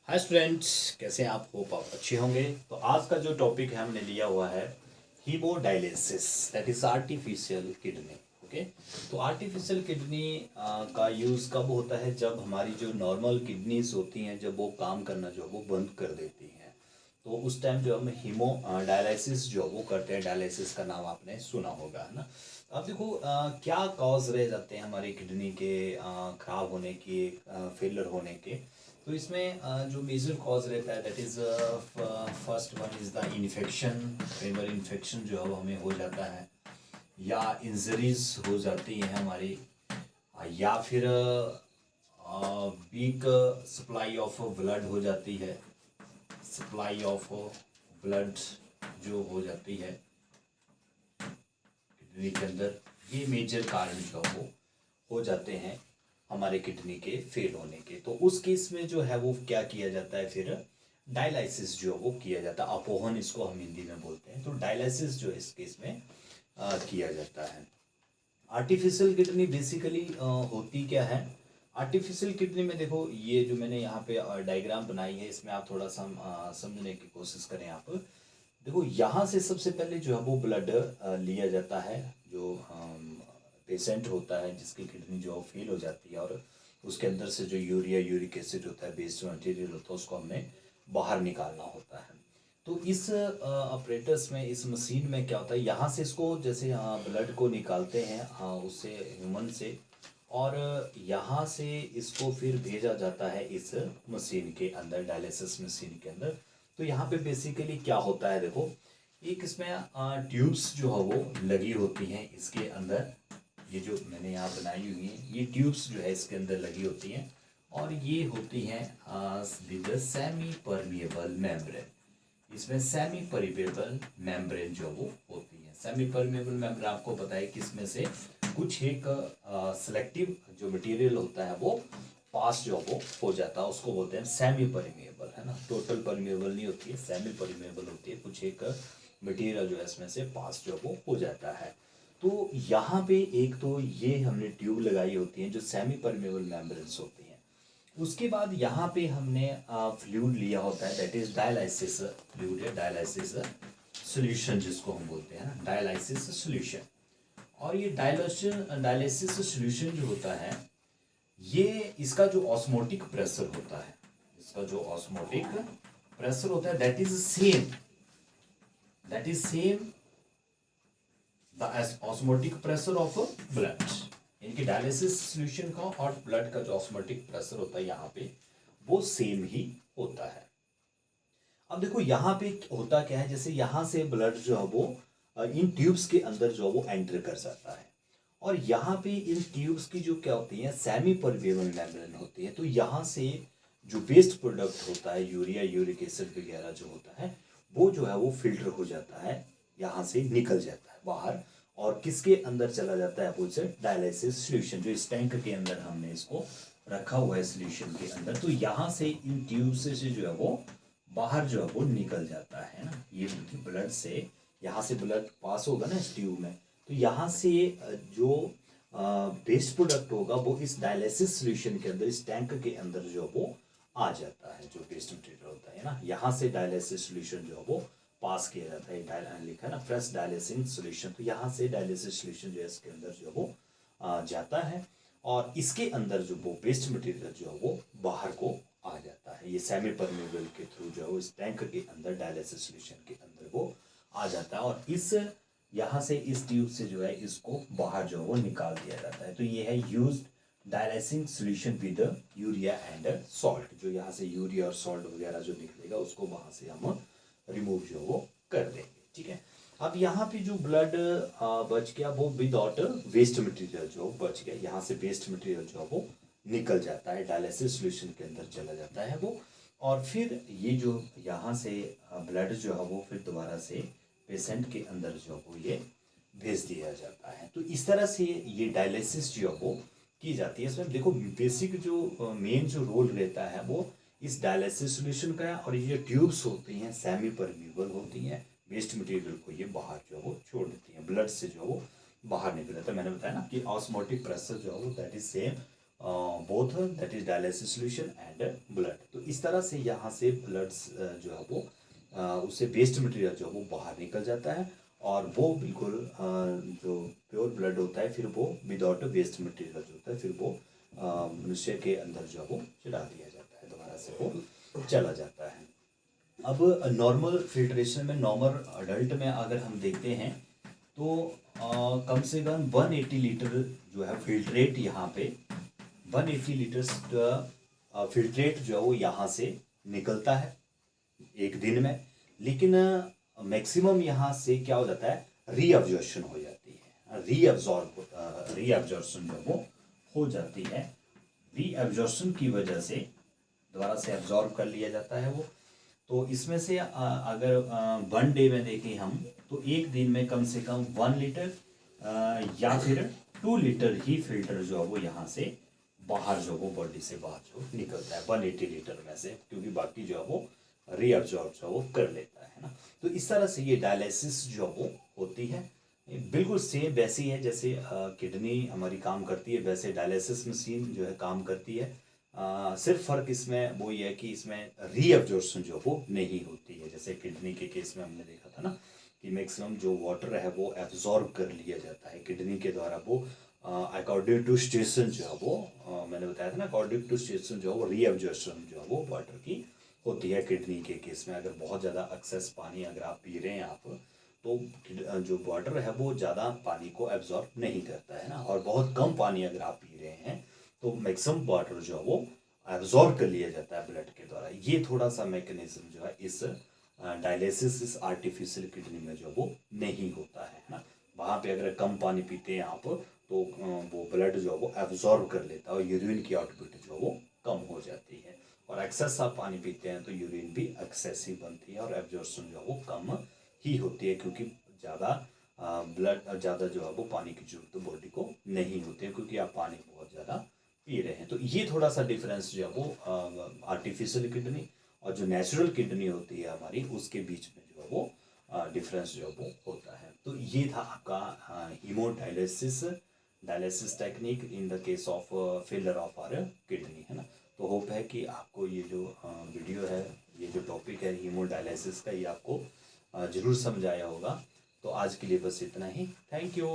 Hi students, कैसे हैं आप? होप आप अच्छे होंगे। तो आज का जो टॉपिक है हमने लिया हुआ है haemodialysis, that is artificial kidney. Okay, तो आर्टिफिशियल किडनी का यूज़ कब होता है? जब हमारी जो नॉर्मल किडनीज होती हैं, जब वो काम करना जो है वो बंद कर देती हैं, तो उस टाइम जो हम हीमो डायलिसिस जो वो करते हैं। डायलिसिस का नाम आपने सुना होगा, है ना। अब देखो क्या कॉज रह जाते हैं हमारी किडनी के ख़राब होने के, फेलर होने के। तो इसमें जो मेजर कॉज रहता है that is first one is the infection. कई बार इन्फेक्शन जो है वो हमें हो जाता है, या इंजरीज हो जाती हैं हमारी, या फिर वीक सप्लाई ऑफ ब्लड हो जाती है। सप्लाई ऑफ ब्लड जो हो जाती है किडनी के अंदर, ये मेजर कारण जो वो हो जाते हैं हमारे किडनी के फेल होने के। तो उस केस में जो है वो क्या किया जाता है, फिर डायलिसिस जो वो किया जाता है। अपोहन इसको हम हिंदी में बोलते हैं। तो डायलिसिस जो इस केस में किया जाता है। आर्टिफिशियल किडनी बेसिकली होती क्या है? आर्टिफिशियल किडनी में देखो, ये जो मैंने यहाँ पे डायग्राम बनाई है, इसमें आप थोड़ा सा समझने की कोशिश करें। आप देखो, यहाँ से सबसे पहले जो है वो ब्लड लिया जाता है। जो पेशेंट होता है जिसकी किडनी जो फेल हो जाती है, और उसके अंदर से जो यूरिया, यूरिक एसिड होता है, वेस्ट मटेरियल होता है, उसको हमने बाहर निकालना होता है। तो इस ऑपरेटर्स में, इस मशीन में क्या होता है, यहाँ से इसको जैसे ब्लड को निकालते हैं उससे, ह्यूमन से, और यहाँ से इसको फिर भेजा जाता है इस मशीन के अंदर, डायलिसिस मशीन के अंदर। तो यहाँ पे बेसिकली क्या होता है, देखो, एक इसमें ट्यूब्स जो है वो लगी होती हैं इसके अंदर। ये जो मैंने यहाँ बनाई हुई है, ये ट्यूब्स जो है इसके अंदर लगी होती हैं, और ये होती हैं विद सेमी परमिएबल मेम्ब्रेन। इसमें सेमी परमिएबल मेम्ब्रेन जो वो होती है। सेमी परमिएबल मेम्ब्रेन आपको पता है कि इसमें से कुछ एक सिलेक्टिव जो मटेरियल होता है वो पास जो वो हो जाता है, उसको बोलते हैं सेमी परमिएबल, है ना। टोटल परमिएबल नहीं होती है, सेमी परमिएबल होती है। कुछ एक मटेरियल जो है इसमें से पास जो वो हो जाता है। तो यहाँ पे एक तो ये हमने ट्यूब लगाई होती है जो सेमी परमेबल मेम्ब्रेन्स होती हैं। उसके बाद यहाँ पे हमने फ्लूइड लिया होता है, दैट इज डायलाइसिस फ्लूइड, या डायलाइसिस सोल्यूशन जिसको हम बोलते हैं ना, डायलाइसिस सोल्यूशन। और ये डायलिसिस सोल्यूशन जो होता है, ये इसका जो ऑस्मोटिक प्रेशर होता है, इसका जो ऑस्मोटिक प्रेशर होता है that is same the osmotic pressure of blood. इनकी डायलिसिस सोल्यूशन का और ब्लड का जो ऑस्मोटिक प्रेशर होता है यहाँ पे, वो सेम ही होता है। अब देखो यहाँ पे होता क्या है, जैसे यहाँ से ब्लड जो है वो इन ट्यूब्स के अंदर जो है वो एंटर कर जाता है, और यहाँ पे इन ट्यूब्स की जो क्या होती है, सेमी परमेबल मेम्ब्रेन होती है। तो यहाँ से जो वेस्ट प्रोडक्ट होता है, यूरिया, यूरिक एसिड वगैरह जो होता है, वो जो है वो फिल्टर हो जाता है, यहाँ से निकल जाता है बाहर, और किसके अंदर चला जाता है, वो डायलिसिस सोल्यूशन, जो इस टैंक के अंदर हमने इसको रखा हुआ है सोल्यूशन के अंदर। तो यहाँ से इन ट्यूब से जो है वो बाहर जो है वो निकल जाता है ना। ये ब्लड से, यहाँ से ब्लड पास होगा ना इस ट्यूब में, तो यहाँ से जो वेस्ट प्रोडक्ट होगा वो इस डायलिसिस सोल्यूशन के अंदर, इस टैंक के अंदर जो वो आ जाता है, जो वेस्ट मटेरियल होता है ना। यहाँ से डायलिसिस सोल्यूशन जो है वो पास किया जाता है, लिखा है ना फ्रेश डायलिसिंग सोल्यूशन। तो यहाँ से डायलिसिस सोल्यूशन जो है इसके अंदर जो वो जाता है, और इसके अंदर जो वो वेस्ट मटेरियल जो है वो बाहर को आ जाता है। ये सेमी परमेबल के थ्रू जो है इस टैंक के अंदर, डायलिसिस सोल्यूशन के अंदर वो आ जाता है, और इस यहाँ से इस ट्यूब से जो है इसको बाहर जो है वो निकाल दिया जाता है। तो ये है used dialysing solution with urea and salt. जो यहाँ से यूरिया और सॉल्ट वगैरह जो निकलेगा उसको वहाँ से हम रिमूव जो वो कर देंगे, ठीक है। अब यहाँ पे जो ब्लड बच गया वो विदाउट वेस्ट मटेरियल जो बच गया, यहाँ से वेस्ट मटेरियल जो है वो निकल जाता है, डायलिसिस सोल्यूशन के अंदर चला जाता है वो, और फिर ये जो यहाँ से ब्लड जो है वो फिर दोबारा से पेशेंट के अंदर जो है वो ये भेज दिया जाता है। तो इस तरह से ये डायलिसिस जो है वो की जाती है। इसमें देखो बेसिक जो मेन जो रोल रहता है वो इस डायलिसिस सोल्यूशन का है, और ये ट्यूब्स होती हैं सेमी परमेबल होती हैं, वेस्ट मटेरियल को ये बाहर जो है वो छोड़ देती हैं, ब्लड से जो वो बाहर निकल जाता है। मैंने बताया ना कि ऑस्मोटिक प्रेशर जो है वो that is same both, that is dialysis solution and blood. तो इस तरह से यहाँ से ब्लड जो है वो उससे वेस्ट मटेरियल जो है वो बाहर निकल जाता है और वो बिल्कुल जो प्योर ब्लड होता है फिर वो विदाउट वेस्ट मटेरियल जो होता है फिर वो मनुष्य के अंदर जो है वो चढ़ा दिया जाता है, दोबारा से वो चला जाता है। अब नॉर्मल फिल्ट्रेशन में नॉर्मल अडल्ट में अगर हम देखते हैं तो कम से कम 180 लीटर जो है फिल्ट्रेट यहाँ पे 180 लीटर फिल्ट्रेट जो है वो यहाँ से निकलता है एक दिन में। लेकिन मैक्सिमम यहाँ से क्या हो जाता है, रीअब्जॉर्प्शन हो जाती है, रीअब्जॉर्प्शन जो वो हो जाती है। रीअब्जॉर्प्शन की वजह से दोबारा से एब्जॉर्ब कर लिया जाता है वो। तो इसमें से अगर 1 डे में देखें हम तो एक दिन में कम से कम 1 लीटर या फिर 2 लीटर ही फिल्टर जो है वो यहाँ से बाहर जो वो बॉडी से बाहर जो निकलता है 180 लीटर में से, क्योंकि बाकी जो है वो रीअब्जॉर्ब जो वो कर लेता है ना। तो इस तरह से ये डायलिसिस जो वो होती है बिल्कुल सेम वैसी है जैसे किडनी हमारी काम करती है, वैसे डायलिसिस मशीन जो है काम करती है। सिर्फ फ़र्क इसमें वो ये है कि इसमें रीअब्जॉर्प्शन जो वो नहीं होती है। जैसे किडनी के केस में हमने देखा था ना कि मैक्सिमम जो वाटर है वो एब्जॉर्ब कर लिया जाता है किडनी के द्वारा, वो अकॉर्डिंग टू स्टेशन जो है वो मैंने बताया था ना, अकॉर्डिंग टू स्टेशन जो है वो रीअब्जॉर्प्शन जो है वो वाटर की होती है किडनी के केस में। अगर बहुत ज़्यादा एक्सेस पानी अगर आप पी रहे हैं आप तो जो वाटर है वो ज़्यादा पानी को एब्जॉर्ब नहीं करता है ना, और बहुत कम पानी अगर आप पी रहे हैं तो मैक्सिमम वाटर जो है वो एब्जॉर्ब कर लिया जाता है ब्लड के द्वारा। ये थोड़ा सा मैकेनिज्म जो है इस डायलिसिस इस आर्टिफिशियल किडनी में जो वो नहीं होता है ना। वहाँ पे अगर कम पानी पीते हैं आप तो वो ब्लड जो है वो एब्जॉर्ब कर लेता है और यूरिन की आउटपुट जो वो कम हो जाती है। और एक्सेस आप पानी पीते हैं तो यूरिन भी एक्सेसिव बनती है और एब्जॉर्प्शन जो है वो कम ही होती है, क्योंकि ज़्यादा ब्लड ज़्यादा जो है वो पानी की जरूरत बॉडी को नहीं होती है, क्योंकि आप पानी बहुत ज़्यादा पी रहे हैं। तो ये थोड़ा सा डिफरेंस जो है वो आर्टिफिशियल किडनी और जो नेचुरल किडनी होती है हमारी उसके बीच में जो है वो डिफरेंस जो है वो होता है। तो ये था आपका dialysis technique in the case of failure of our kidney, है ना। तो होप है कि आपको ये जो वीडियो है, ये जो टॉपिक है हीमोडायलिसिस का, ये आपको ज़रूर समझ आया होगा। तो आज के लिए बस इतना ही। Thank you.